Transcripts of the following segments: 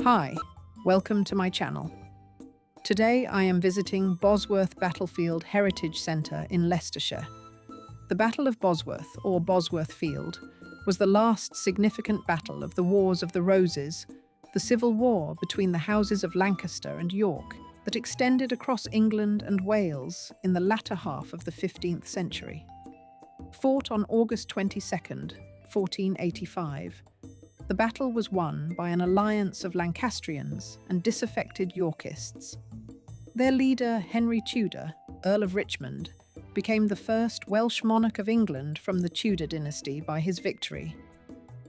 Hi, welcome to my channel. Today I am visiting Bosworth Battlefield Heritage Centre in Leicestershire. The Battle of Bosworth, or Bosworth Field, was the last significant battle of the Wars of the Roses, the civil war between the houses of Lancaster and York that extended across England and Wales in the latter half of the 15th century. Fought on August 22nd, 1485, the battle was won by an alliance of Lancastrians and disaffected Yorkists. Their leader, Henry Tudor, Earl of Richmond, became the first Welsh monarch of England from the Tudor dynasty by his victory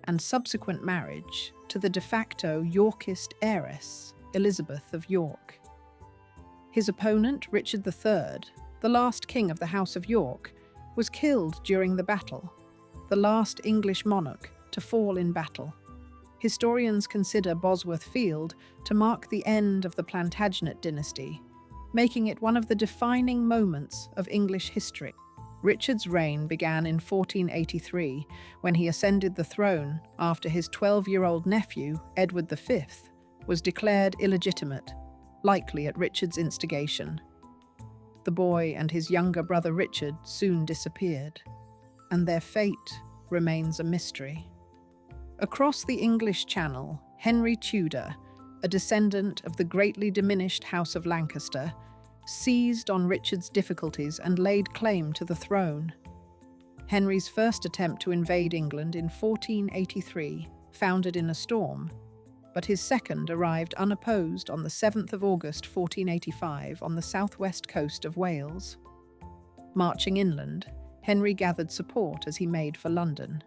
and subsequent marriage to the de facto Yorkist heiress, Elizabeth of York. His opponent, Richard III, the last king of the House of York, was killed during the battle, the last English monarch to fall in battle. Historians consider Bosworth Field to mark the end of the Plantagenet dynasty, making it one of the defining moments of English history. Richard's reign began in 1483 when he ascended the throne after his 12-year-old nephew, Edward V, was declared illegitimate, likely at Richard's instigation. The boy and his younger brother Richard soon disappeared, and their fate remains a mystery. Across the English Channel, Henry Tudor, a descendant of the greatly diminished House of Lancaster, seized on Richard's difficulties and laid claim to the throne. Henry's first attempt to invade England in 1483 foundered in a storm, but his second arrived unopposed on the 7th of August 1485 on the southwest coast of Wales. Marching inland, Henry gathered support as he made for London.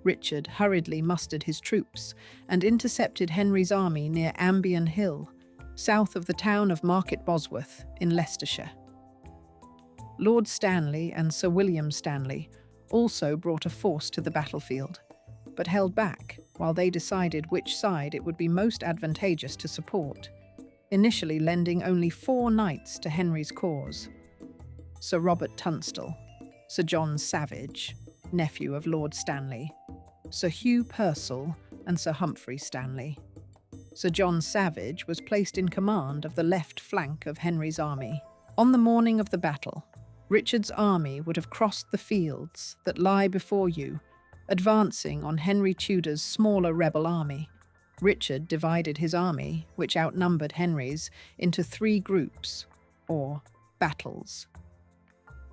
Richard hurriedly mustered his troops and intercepted Henry's army near Ambion Hill, south of the town of Market Bosworth in Leicestershire. Lord Stanley and Sir William Stanley also brought a force to the battlefield, but held back while they decided which side it would be most advantageous to support, initially lending only 4 knights to Henry's cause: Sir Robert Tunstall, Sir John Savage, nephew of Lord Stanley, Sir Hugh Purcell, and Sir Humphrey Stanley. Sir John Savage was placed in command of the left flank of Henry's army. On the morning of the battle, Richard's army would have crossed the fields that lie before you, advancing on Henry Tudor's smaller rebel army. Richard divided his army, which outnumbered Henry's, into 3 groups, or battles.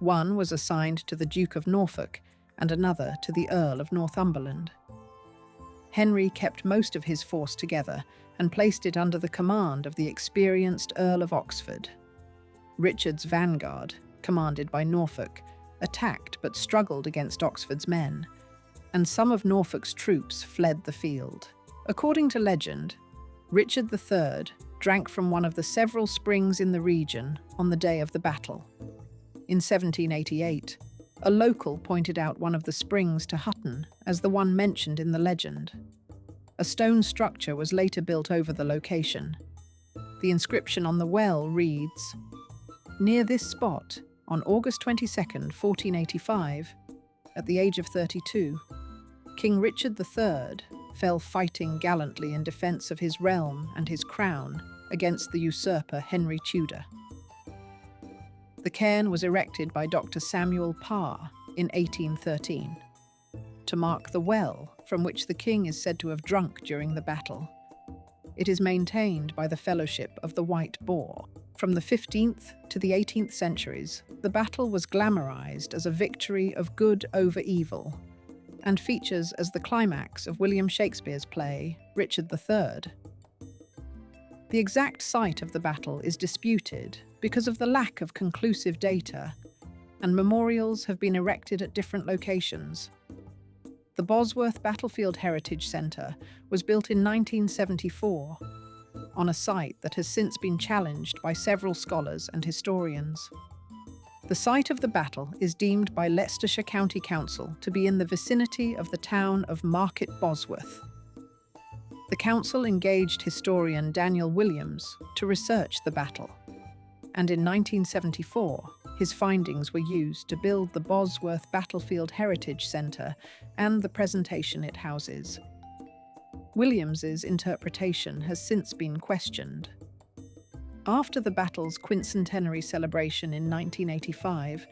One was assigned to the Duke of Norfolk, and another to the Earl of Northumberland. Henry kept most of his force together and placed it under the command of the experienced Earl of Oxford. Richard's vanguard, commanded by Norfolk, attacked but struggled against Oxford's men, and some of Norfolk's troops fled the field. According to legend, Richard III drank from one of the several springs in the region on the day of the battle. In 1788, a local pointed out one of the springs to Hutton as the one mentioned in the legend. A stone structure was later built over the location. The inscription on the well reads, "Near this spot, on August 22nd, 1485, at the age of 32, King Richard III fell fighting gallantly in defence of his realm and his crown against the usurper Henry Tudor." The cairn was erected by Dr. Samuel Parr in 1813 to mark the well from which the king is said to have drunk during the battle. It is maintained by the Fellowship of the White Boar. From the 15th to the 18th centuries, the battle was glamorized as a victory of good over evil and features as the climax of William Shakespeare's play, Richard III. The exact site of the battle is disputed because of the lack of conclusive data, and memorials have been erected at different locations. The Bosworth Battlefield Heritage Centre was built in 1974 on a site that has since been challenged by several scholars and historians. The site of the battle is deemed by Leicestershire County Council to be in the vicinity of the town of Market Bosworth. The council engaged historian Daniel Williams to research the battle, and in 1974, his findings were used to build the Bosworth Battlefield Heritage Centre and the presentation it houses. Williams's interpretation has since been questioned. After the battle's quincentenary celebration in 1985,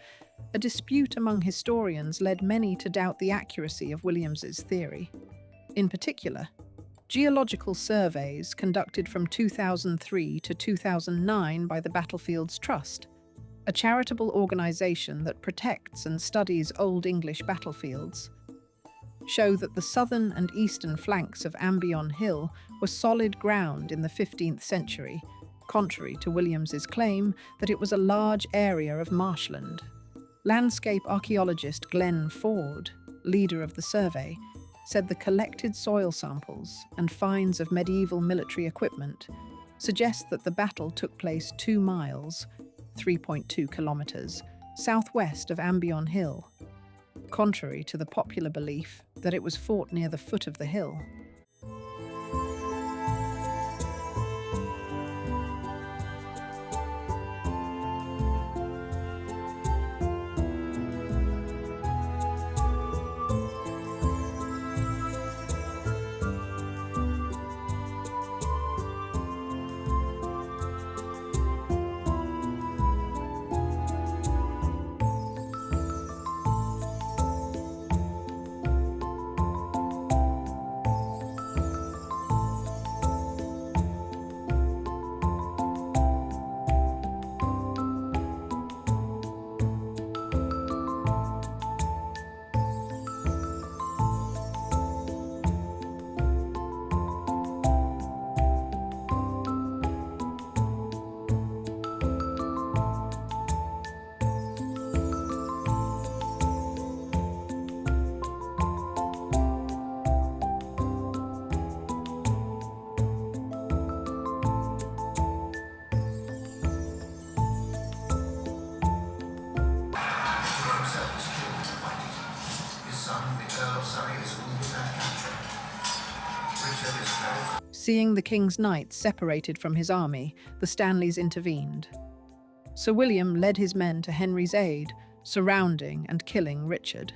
a dispute among historians led many to doubt the accuracy of Williams's theory. In particular, geological surveys conducted from 2003 to 2009 by the Battlefields Trust, a charitable organization that protects and studies Old English battlefields, show that the southern and eastern flanks of Ambion Hill were solid ground in the 15th century, contrary to Williams's claim that it was a large area of marshland. Landscape archaeologist Glenn Ford, leader of the survey, said the collected soil samples and finds of medieval military equipment suggest that the battle took place 2 miles, 3.2 kilometers, southwest of Ambion Hill, contrary to the popular belief that it was fought near the foot of the hill. Seeing the king's knights separated from his army, the Stanleys intervened. Sir William led his men to Henry's aid, surrounding and killing Richard.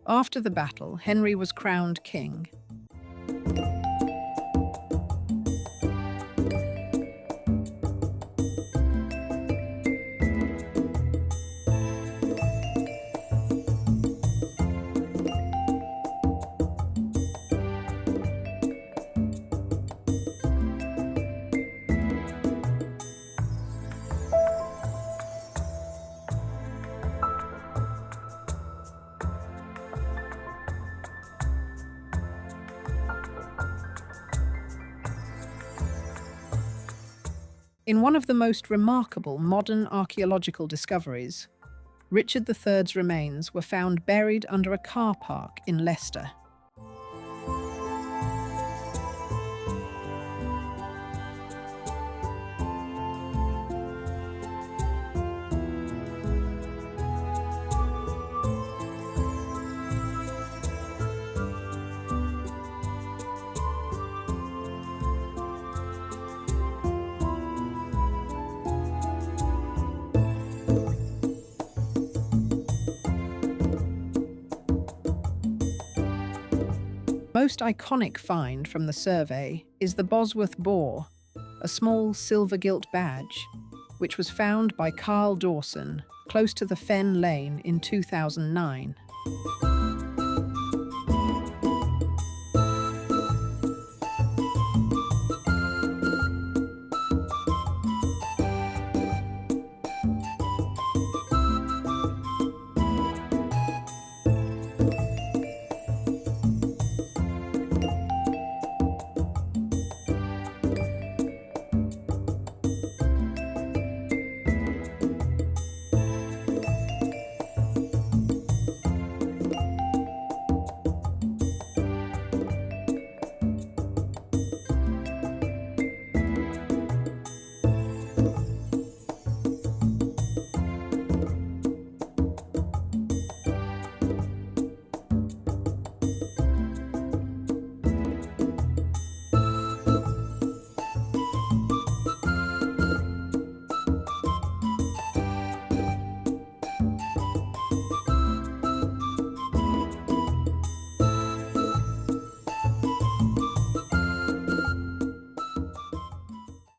After the battle, Henry was crowned king. In one of the most remarkable modern archaeological discoveries, Richard III's remains were found buried under a car park in Leicester. Most iconic find from the survey is the Bosworth boar, a small silver-gilt badge, which was found by Carl Dawson close to the Fen Lane in 2009.